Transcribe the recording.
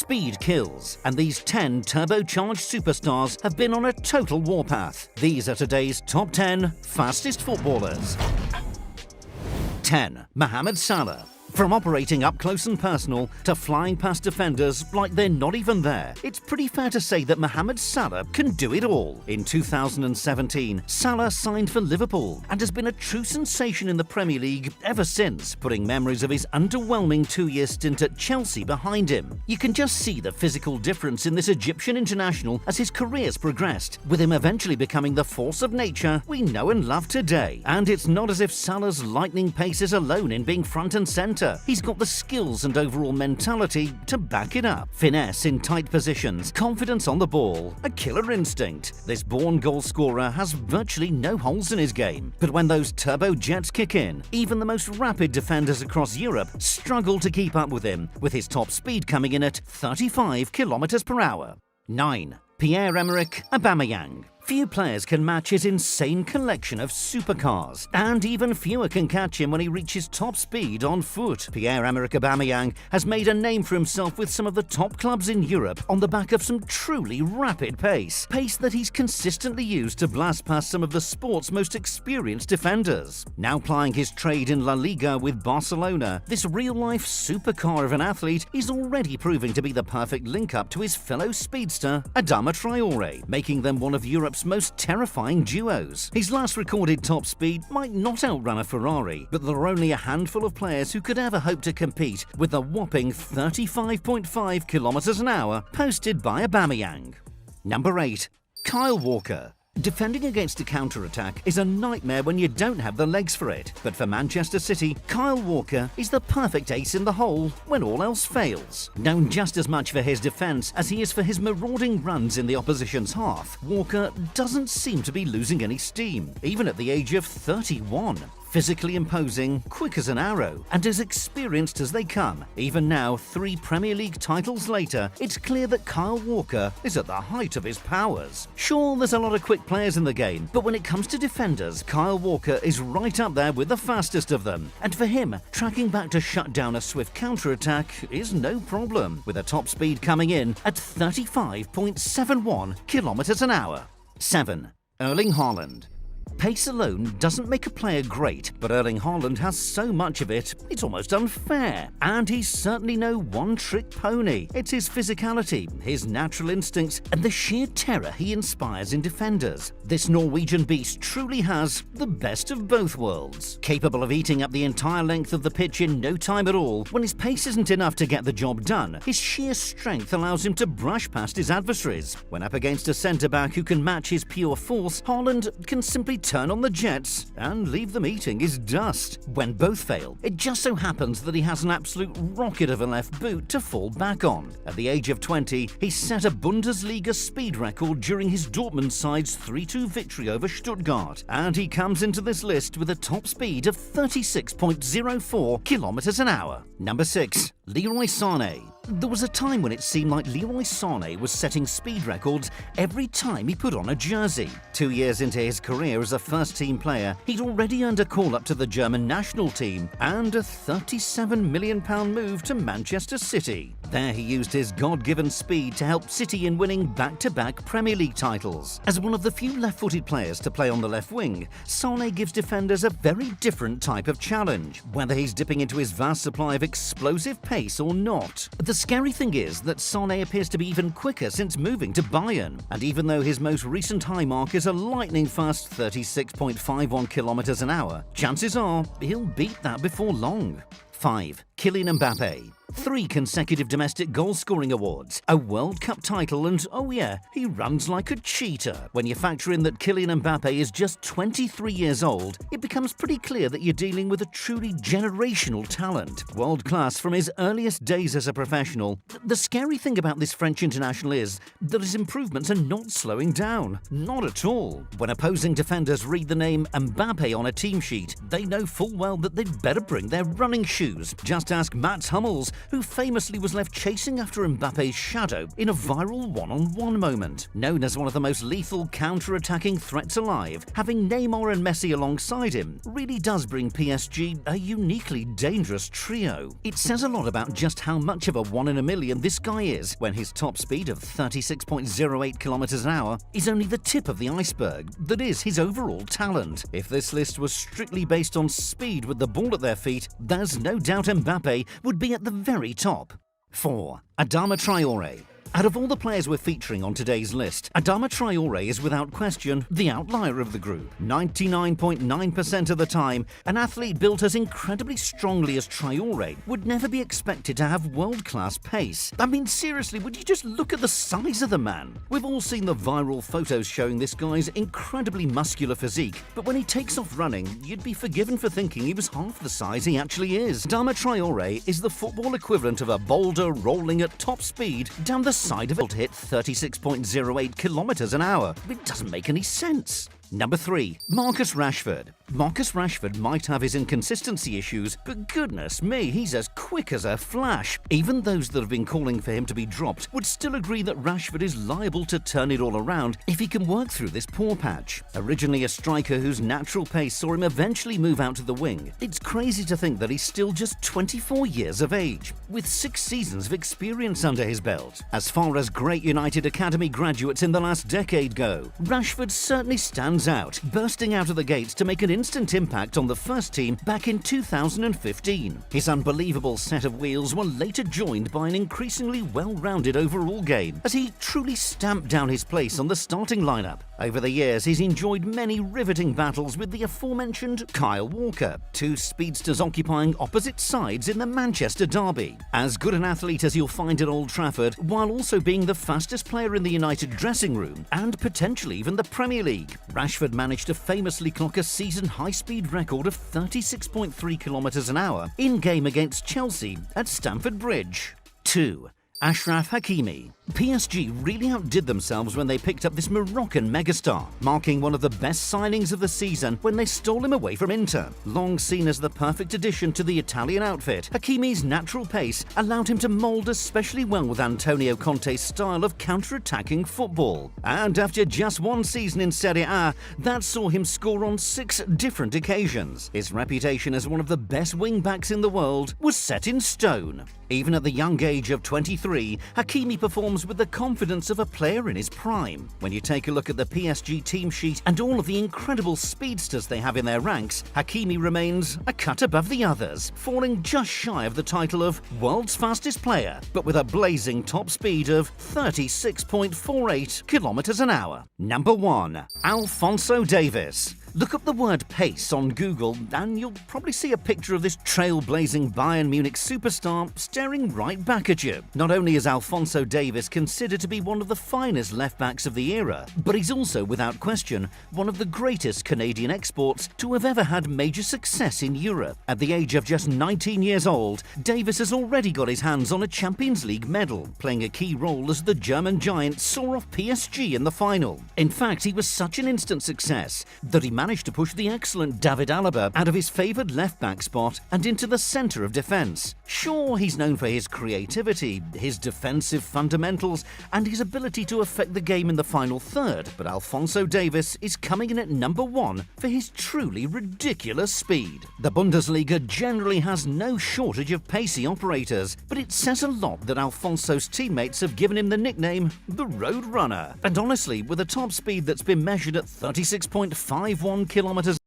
Speed kills, and these 10 turbocharged superstars have been on a total warpath. These are today's top 10 fastest footballers. 10. Mohamed Salah. From operating up close and personal to flying past defenders like they're not even there, it's pretty fair to say that Mohamed Salah can do it all. In 2017, Salah signed for Liverpool and has been a true sensation in the Premier League ever since, putting memories of his underwhelming 2-year stint at Chelsea behind him. You can just see the physical difference in this Egyptian international as his career's progressed, with him eventually becoming the force of nature we know and love today. And it's not as if Salah's lightning pace is alone in being front and centre. He's got the skills and overall mentality to back it up. Finesse in tight positions, confidence on the ball, a killer instinct. This born goal scorer has virtually no holes in his game. But when those turbo jets kick in, even the most rapid defenders across Europe struggle to keep up with him, with his top speed coming in at 35 km/h. 9. Pierre-Emerick Aubameyang. Few players can match his insane collection of supercars, and even fewer can catch him when he reaches top speed on foot. Pierre-Emerick Aubameyang has made a name for himself with some of the top clubs in Europe on the back of some truly rapid pace that he's consistently used to blast past some of the sport's most experienced defenders. Now plying his trade in La Liga with Barcelona, this real-life supercar of an athlete is already proving to be the perfect link-up to his fellow speedster Adama Traore, making them one of Europe's most terrifying duos. His last recorded top speed might not outrun a Ferrari, but there are only a handful of players who could ever hope to compete with the whopping 35.5 km/h posted by Aubameyang. Number 8. Kyle Walker. Defending against a counter-attack is a nightmare when you don't have the legs for it. But for Manchester City, Kyle Walker is the perfect ace in the hole when all else fails. Known just as much for his defence as he is for his marauding runs in the opposition's half, Walker doesn't seem to be losing any steam, even at the age of 31. Physically imposing, quick as an arrow, and as experienced as they come. Even now, 3 Premier League titles later, it's clear that Kyle Walker is at the height of his powers. Sure, there's a lot of quick players in the game, but when it comes to defenders, Kyle Walker is right up there with the fastest of them. And for him, tracking back to shut down a swift counter-attack is no problem, with a top speed coming in at 35.71 km/h. 7. Erling Haaland. Pace alone doesn't make a player great, but Erling Haaland has so much of it, it's almost unfair. And he's certainly no one-trick pony. It's his physicality, his natural instincts, and the sheer terror he inspires in defenders. This Norwegian beast truly has the best of both worlds. Capable of eating up the entire length of the pitch in no time at all, when his pace isn't enough to get the job done, his sheer strength allows him to brush past his adversaries. When up against a centre-back who can match his pure force, Haaland can simply turn on the jets and leave them eating his dust. When both fail, it just so happens that he has an absolute rocket of a left boot to fall back on. At the age of 20, he set a Bundesliga speed record during his Dortmund side's 3-2 victory over Stuttgart, and he comes into this list with a top speed of 36.04 km/h. Number 6. Leroy Sané. There was a time when it seemed like Leroy Sané was setting speed records every time he put on a jersey. 2 years into his career as a first-team player, he'd already earned a call-up to the German national team and a £37 million move to Manchester City. There he used his God-given speed to help City in winning back-to-back Premier League titles. As one of the few left-footed players to play on the left wing, Sané gives defenders a very different type of challenge, whether he's dipping into his vast supply of explosive pace or not. The scary thing is that Sané appears to be even quicker since moving to Bayern, and even though his most recent high mark is a lightning-fast 36.51 km/h, chances are he'll beat that before long. 5. Kylian Mbappé. 3 consecutive domestic goal-scoring awards, a World Cup title, and oh yeah, he runs like a cheetah. When you factor in that Kylian Mbappé is just 23 years old, it becomes pretty clear that you're dealing with a truly generational talent. World-class from his earliest days as a professional. The scary thing about this French international is that his improvements are not slowing down. Not at all. When opposing defenders read the name Mbappé on a team sheet, they know full well that they'd better bring their running shoes. Just ask Mats Hummels, who famously was left chasing after Mbappe's shadow in a viral one-on-one moment. Known as one of the most lethal counter-attacking threats alive, having Neymar and Messi alongside him really does bring PSG a uniquely dangerous trio. It says a lot about just how much of a one in a million this guy is when his top speed of 36.08 kilometers an hour is only the tip of the iceberg that is his overall talent. If this list was strictly based on speed with the ball at their feet, there's no doubt Mbappe would be at the very top. 4. Adama Traore. Out of all the players we're featuring on today's list, Adama Traore is without question the outlier of the group. 99.9% of the time, an athlete built as incredibly strongly as Traore would never be expected to have world-class pace. I mean, seriously, would you just look at the size of the man? We've all seen the viral photos showing this guy's incredibly muscular physique, but when he takes off running, you'd be forgiven for thinking he was half the size he actually is. Adama Traore is the football equivalent of a boulder rolling at top speed down the side of it to hit 36.08 kilometers an hour. It doesn't make any sense. Number 3. Marcus Rashford. Marcus Rashford might have his inconsistency issues, but goodness me, he's as quick as a flash. Even those that have been calling for him to be dropped would still agree that Rashford is liable to turn it all around if he can work through this poor patch. Originally a striker whose natural pace saw him eventually move out to the wing, it's crazy to think that he's still just 24 years of age, with 6 seasons of experience under his belt. As far as great United Academy graduates in the last decade go, Rashford certainly stands out, bursting out of the gates to make an instant impact on the first team back in 2015. His unbelievable set of wheels were later joined by an increasingly well-rounded overall game, as he truly stamped down his place on the starting lineup. Over the years, he's enjoyed many riveting battles with the aforementioned Kyle Walker, 2 speedsters occupying opposite sides in the Manchester derby. As good an athlete as you'll find at Old Trafford, while also being the fastest player in the United dressing room, and potentially even the Premier League, Rashford managed to famously clock a season high-speed record of 36.3 kilometers an hour in-game against Chelsea at Stamford Bridge. 2. Achraf Hakimi. PSG really outdid themselves when they picked up this Moroccan megastar, marking one of the best signings of the season when they stole him away from Inter. Long seen as the perfect addition to the Italian outfit, Hakimi's natural pace allowed him to mould especially well with Antonio Conte's style of counter-attacking football. And after just 1 season in Serie A, that saw him score on 6 different occasions. His reputation as one of the best wing-backs in the world was set in stone. Even at the young age of 23, Hakimi performs with the confidence of a player in his prime. When you take a look at the PSG team sheet and all of the incredible speedsters they have in their ranks, Hakimi remains a cut above the others, falling just shy of the title of world's fastest player, but with a blazing top speed of 36.48 kilometers an hour. Number 1. Alphonso Davies. Look up the word pace on Google and you'll probably see a picture of this trailblazing Bayern Munich superstar staring right back at you. Not only is Alphonso Davies considered to be one of the finest left-backs of the era, but he's also, without question, one of the greatest Canadian exports to have ever had major success in Europe. At the age of just 19 years old, Davies has already got his hands on a Champions League medal, playing a key role as the German giant saw off PSG in the final. In fact, he was such an instant success that he managed to push the excellent David Alaba out of his favoured left-back spot and into the centre of defence. Sure, he's known for his creativity, his defensive fundamentals, and his ability to affect the game in the final third, but Alphonso Davies is coming in at number 1 for his truly ridiculous speed. The Bundesliga generally has no shortage of pacey operators, but it says a lot that Alphonso's teammates have given him the nickname the Road Runner. And honestly, with a top speed that's been measured at 36.51 kilometers